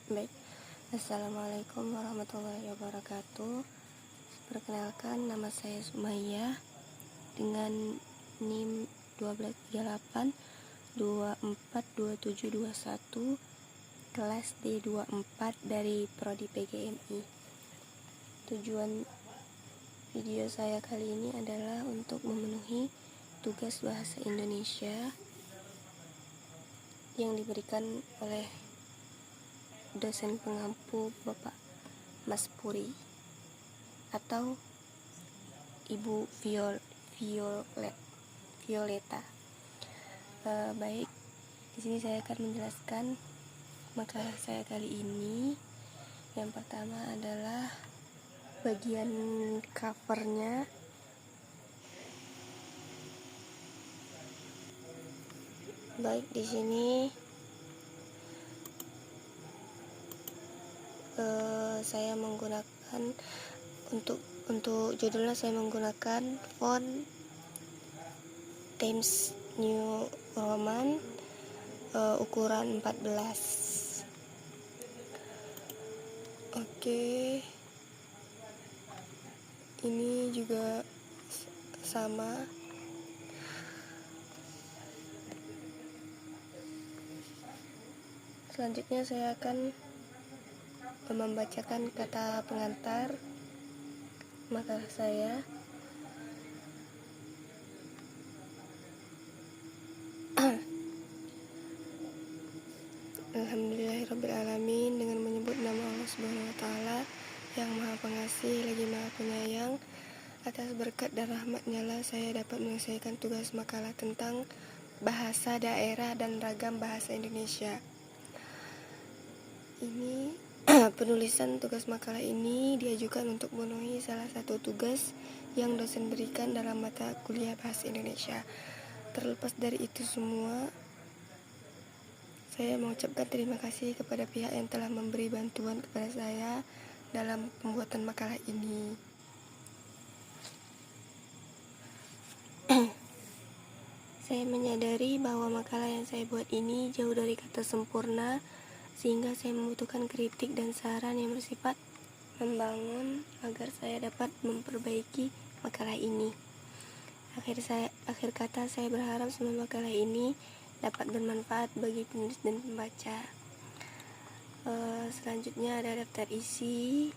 Baik, Assalamualaikum warahmatullahi wabarakatuh. Perkenalkan, nama saya Sumayyah dengan NIM 1238242721, kelas D24 dari Prodi PGMI. Tujuan video saya kali ini adalah untuk memenuhi tugas bahasa Indonesia yang diberikan oleh dosen pengampu Bapak Mas Puri atau Ibu Violeta. Baik, di sini saya akan menjelaskan makalah saya kali ini. Yang pertama adalah bagian covernya. Baik, di sini saya menggunakan untuk judulnya saya menggunakan font Times New Roman ukuran 14. Oke, ini juga sama. Selanjutnya saya akan membacakan kata pengantar makalah saya. Alhamdulillahirrabbilalamin, dengan menyebut nama Allah Subhanahu wa Ta'ala yang Maha Pengasih lagi Maha Penyayang. Atas berkat dan rahmatnya lah saya dapat menyelesaikan tugas makalah tentang bahasa daerah dan ragam bahasa Indonesia. Ini penulisan tugas makalah ini diajukan untuk memenuhi salah satu tugas yang dosen berikan dalam mata kuliah bahasa Indonesia. Terlepas dari itu semua, saya mengucapkan terima kasih kepada pihak yang telah memberi bantuan kepada saya dalam pembuatan makalah ini. Saya menyadari bahwa makalah yang saya buat ini jauh dari kata sempurna, sehingga saya membutuhkan kritik dan saran yang bersifat membangun agar saya dapat memperbaiki makalah ini. Akhir kata, saya berharap semua makalah ini dapat bermanfaat bagi penulis dan pembaca. Selanjutnya ada daftar isi.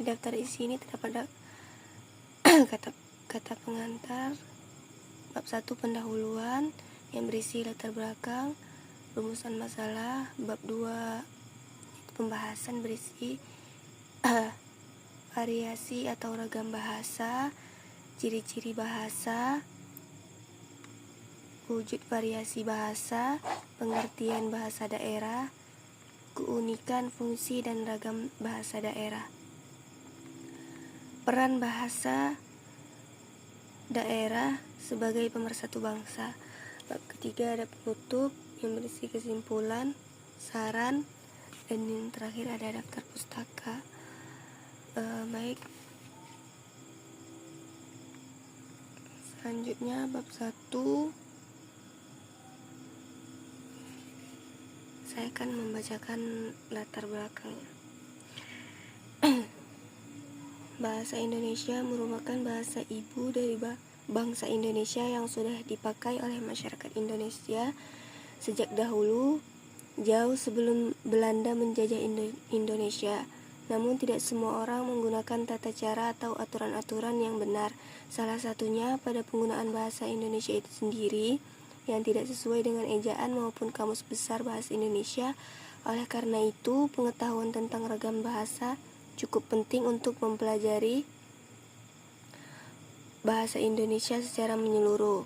Di daftar isi ini terdapat kata pengantar, bab 1 pendahuluan yang berisi latar belakang, rumusan masalah, bab 2 pembahasan berisi variasi atau ragam bahasa, ciri-ciri bahasa, wujud variasi bahasa, pengertian bahasa daerah, keunikan, fungsi, dan ragam bahasa daerah. Peran bahasa daerah sebagai pemersatu bangsa. Bab ketiga ada penutup yang berisi kesimpulan, saran, dan yang terakhir ada daftar pustaka. Baik. Selanjutnya bab 1, saya akan membacakan latar belakangnya. Bahasa Indonesia merupakan bahasa ibu dari bangsa Indonesia yang sudah dipakai oleh masyarakat Indonesia sejak dahulu, jauh sebelum Belanda menjajah Indonesia. Namun tidak semua orang menggunakan tata cara atau aturan-aturan yang benar. Salah satunya pada penggunaan bahasa Indonesia itu sendiri yang tidak sesuai dengan ejaan maupun kamus besar bahasa Indonesia. Oleh karena itu, pengetahuan tentang ragam bahasa cukup penting untuk mempelajari bahasa Indonesia secara menyeluruh,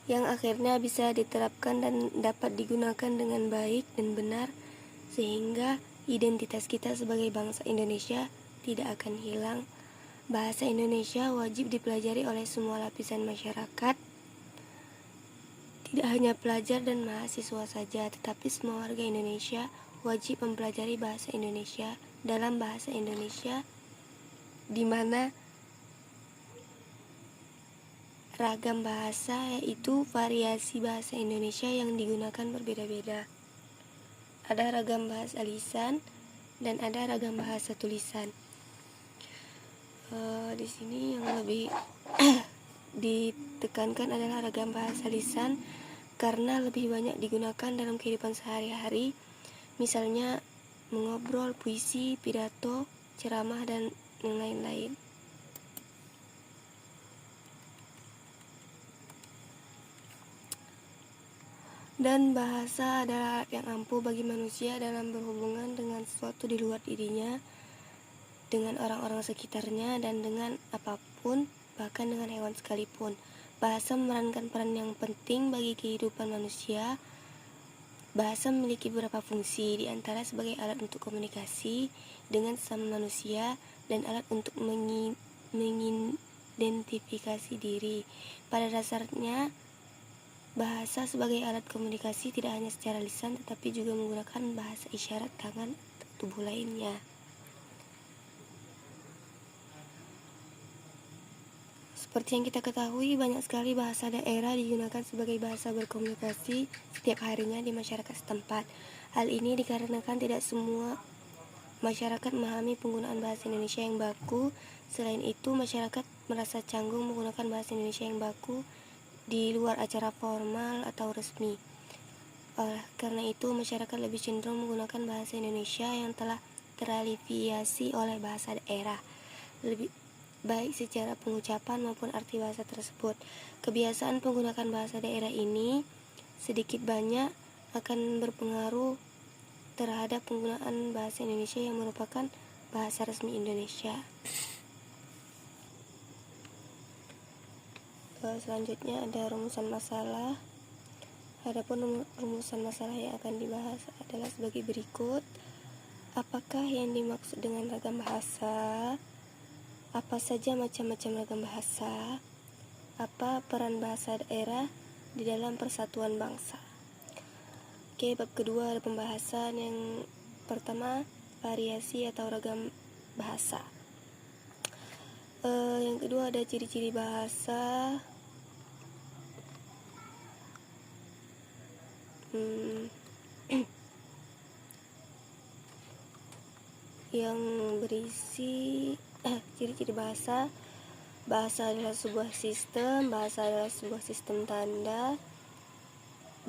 yang akhirnya bisa diterapkan dan dapat digunakan dengan baik dan benar, sehingga identitas kita sebagai bangsa Indonesia tidak akan hilang. Bahasa Indonesia wajib dipelajari oleh semua lapisan masyarakat, tidak hanya pelajar dan mahasiswa saja, tetapi semua warga Indonesia wajib mempelajari bahasa Indonesia. Dalam bahasa Indonesia, di mana ragam bahasa, yaitu variasi bahasa Indonesia yang digunakan berbeda-beda. Ada ragam bahasa lisan dan ada ragam bahasa tulisan. Di sini yang lebih ditekankan adalah ragam bahasa lisan karena lebih banyak digunakan dalam kehidupan sehari-hari, misalnya mengobrol, puisi, pidato, ceramah, dan yang lain-lain. Dan bahasa adalah alat yang ampuh bagi manusia dalam berhubungan dengan sesuatu di luar dirinya, dengan orang-orang sekitarnya, dan dengan apapun, bahkan dengan hewan sekalipun. Bahasa memerankan peran yang penting bagi kehidupan manusia. Bahasa memiliki beberapa fungsi, di antara sebagai alat untuk komunikasi dengan sesama manusia dan alat untuk mengidentifikasi diri. Pada dasarnya, bahasa sebagai alat komunikasi tidak hanya secara lisan, tetapi juga menggunakan bahasa isyarat tangan atau tubuh lainnya. Seperti yang kita ketahui, banyak sekali bahasa daerah digunakan sebagai bahasa berkomunikasi setiap harinya di masyarakat setempat. Hal ini dikarenakan tidak semua masyarakat memahami penggunaan bahasa Indonesia yang baku. Selain itu, masyarakat merasa canggung menggunakan bahasa Indonesia yang baku di luar acara formal atau resmi. Karena itu, masyarakat lebih cenderung menggunakan bahasa Indonesia yang telah teraliviasi oleh bahasa daerah, lebih baik secara pengucapan maupun arti bahasa tersebut. Kebiasaan menggunakan bahasa daerah ini sedikit banyak akan berpengaruh terhadap penggunaan bahasa Indonesia yang merupakan bahasa resmi Indonesia. Selanjutnya ada rumusan masalah. Adapun rumusan masalah yang akan dibahas adalah sebagai berikut. Apakah yang dimaksud dengan ragam bahasa? Apa saja macam-macam ragam bahasa? Apa peran bahasa daerah di dalam persatuan bangsa? Oke, bab kedua ada pembahasan. Yang pertama, variasi atau ragam bahasa. Yang kedua ada ciri-ciri bahasa. Yang berisi ciri-ciri bahasa. Bahasa adalah sebuah sistem. Bahasa adalah sebuah sistem tanda.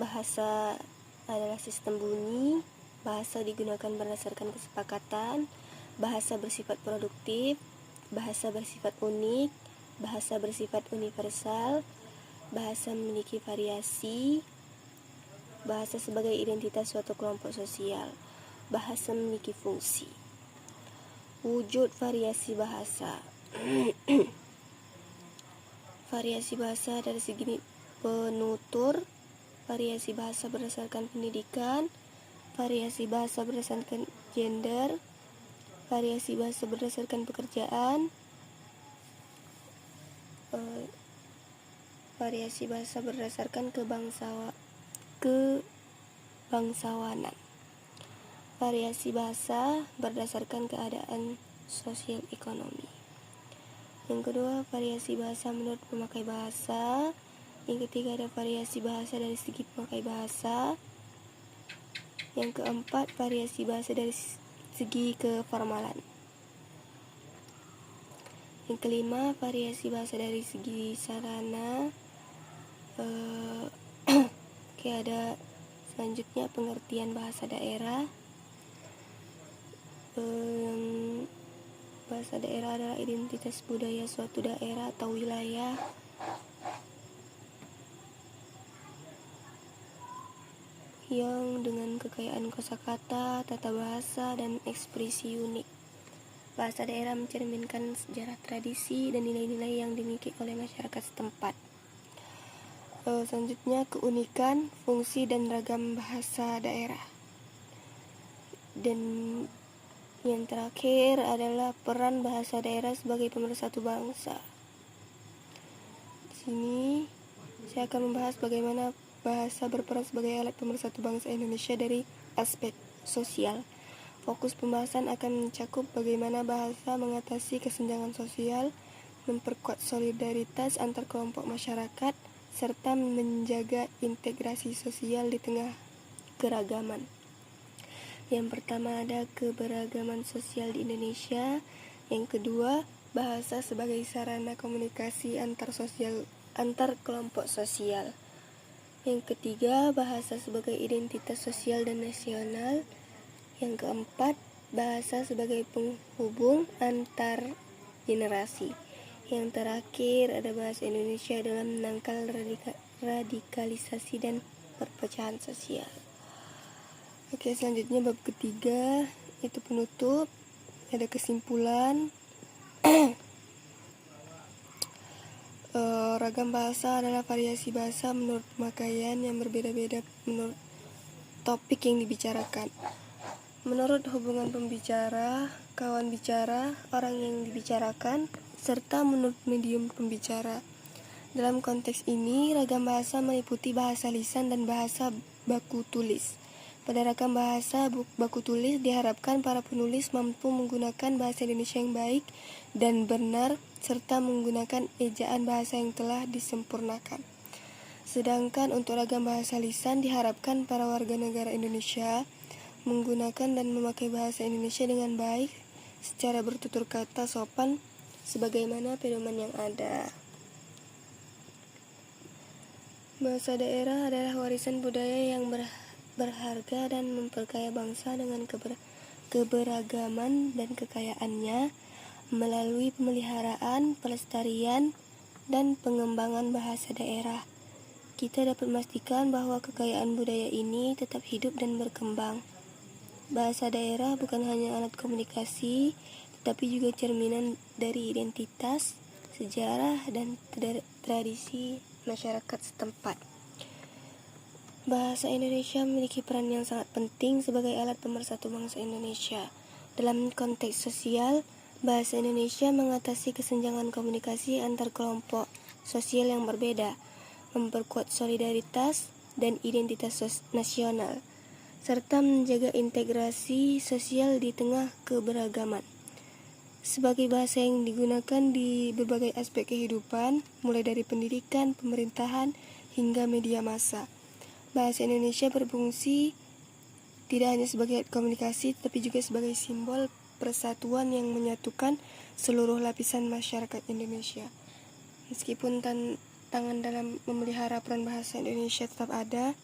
Bahasa adalah sistem bunyi. Bahasa digunakan berdasarkan kesepakatan. Bahasa bersifat produktif. Bahasa bersifat unik. Bahasa bersifat universal. Bahasa memiliki variasi. Bahasa sebagai identitas suatu kelompok sosial. Bahasa memiliki fungsi. Wujud variasi bahasa. Variasi bahasa dari segi penutur, variasi bahasa berdasarkan pendidikan, variasi bahasa berdasarkan gender, variasi bahasa berdasarkan pekerjaan, variasi bahasa berdasarkan kebangsawanan. Variasi bahasa berdasarkan keadaan sosial ekonomi. Yang kedua, variasi bahasa menurut pemakai bahasa. Yang ketiga, ada variasi bahasa dari segi pemakai bahasa. Yang keempat, variasi bahasa dari segi keformalan. Yang kelima, variasi bahasa dari segi sarana. Oke, ada selanjutnya pengertian bahasa daerah. Bahasa daerah adalah identitas budaya suatu daerah atau wilayah. Yang dengan kekayaan kosakata, tata bahasa, dan ekspresi unik. Bahasa daerah mencerminkan sejarah, tradisi, dan nilai-nilai yang dimiliki oleh masyarakat setempat. Selanjutnya, keunikan, fungsi, dan ragam bahasa daerah. Dan yang terakhir adalah peran bahasa daerah sebagai pemersatu bangsa. Di sini saya akan membahas bagaimana bahasa berperan sebagai alat pemersatu bangsa Indonesia dari aspek sosial. Fokus pembahasan akan mencakup bagaimana bahasa mengatasi kesenjangan sosial, memperkuat solidaritas antar kelompok masyarakat, serta menjaga integrasi sosial di tengah keragaman. Yang pertama ada keberagaman sosial di Indonesia. Yang kedua, bahasa sebagai sarana komunikasi antar kelompok sosial. Yang ketiga, bahasa sebagai identitas sosial dan nasional. Yang keempat, bahasa sebagai penghubung antar generasi. Yang terakhir ada bahasa Indonesia dalam menangkal radikalisasi dan perpecahan sosial. Oke, selanjutnya bab ketiga itu penutup. Ada kesimpulan. Ragam bahasa adalah variasi bahasa menurut pemakaian yang berbeda-beda menurut topik yang dibicarakan. Menurut hubungan pembicara, kawan bicara, orang yang dibicarakan, serta menurut medium pembicara. Dalam konteks ini, ragam bahasa meliputi bahasa lisan dan bahasa baku tulis. Pada ragam bahasa baku tulis diharapkan para penulis mampu menggunakan bahasa Indonesia yang baik dan benar, serta menggunakan ejaan bahasa yang telah disempurnakan. Sedangkan untuk ragam bahasa lisan diharapkan para warga negara Indonesia menggunakan dan memakai bahasa Indonesia dengan baik secara bertutur kata sopan sebagaimana pedoman yang ada. Bahasa daerah adalah warisan budaya yang berharga dan memperkaya bangsa dengan keberagaman dan kekayaannya melalui pemeliharaan, pelestarian, dan pengembangan bahasa daerah. Kita dapat memastikan bahwa kekayaan budaya ini tetap hidup dan berkembang. Bahasa daerah bukan hanya alat komunikasi, tetapi juga cerminan dari identitas, sejarah, dan tradisi masyarakat setempat. Bahasa Indonesia memiliki peran yang sangat penting sebagai alat pemersatu bangsa Indonesia. Dalam konteks sosial, bahasa Indonesia mengatasi kesenjangan komunikasi antar kelompok sosial yang berbeda, memperkuat solidaritas dan identitas nasional, serta menjaga integrasi sosial di tengah keberagaman. Sebagai bahasa yang digunakan di berbagai aspek kehidupan, mulai dari pendidikan, pemerintahan, hingga media massa. Bahasa Indonesia berfungsi tidak hanya sebagai alat komunikasi, tetapi juga sebagai simbol persatuan yang menyatukan seluruh lapisan masyarakat Indonesia. Meskipun tantangan dalam memelihara peran bahasa Indonesia tetap ada,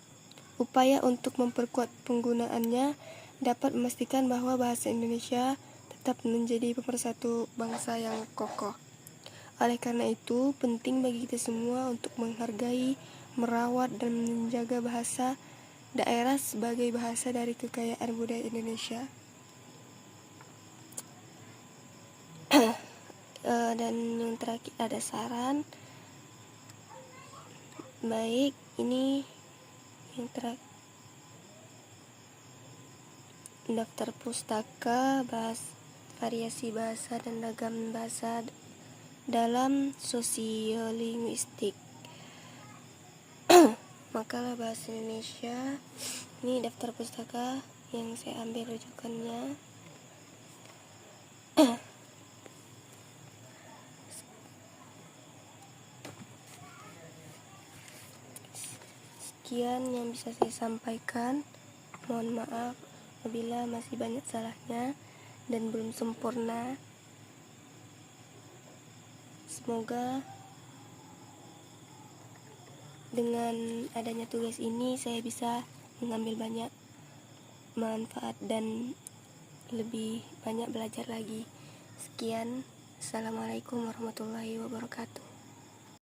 upaya untuk memperkuat penggunaannya dapat memastikan bahwa bahasa Indonesia tetap menjadi pemersatu bangsa yang kokoh. Oleh karena itu, penting bagi kita semua untuk menghargai, merawat, dan menjaga bahasa daerah sebagai bahasa dari kekayaan budaya Indonesia. Dan yang terakhir ada saran. Baik, ini yang terakhir. Daftar pustaka variasi bahasa dan ragam bahasa dalam sosiolinguistik. Makalah bahasa Indonesia. Ini daftar pustaka yang saya ambil rujukannya. Sekian yang bisa saya sampaikan. Mohon maaf apabila masih banyak salahnya dan belum sempurna. Semoga dengan adanya tugas ini saya bisa mengambil banyak manfaat dan lebih banyak belajar lagi. Sekian, Assalamualaikum warahmatullahi wabarakatuh.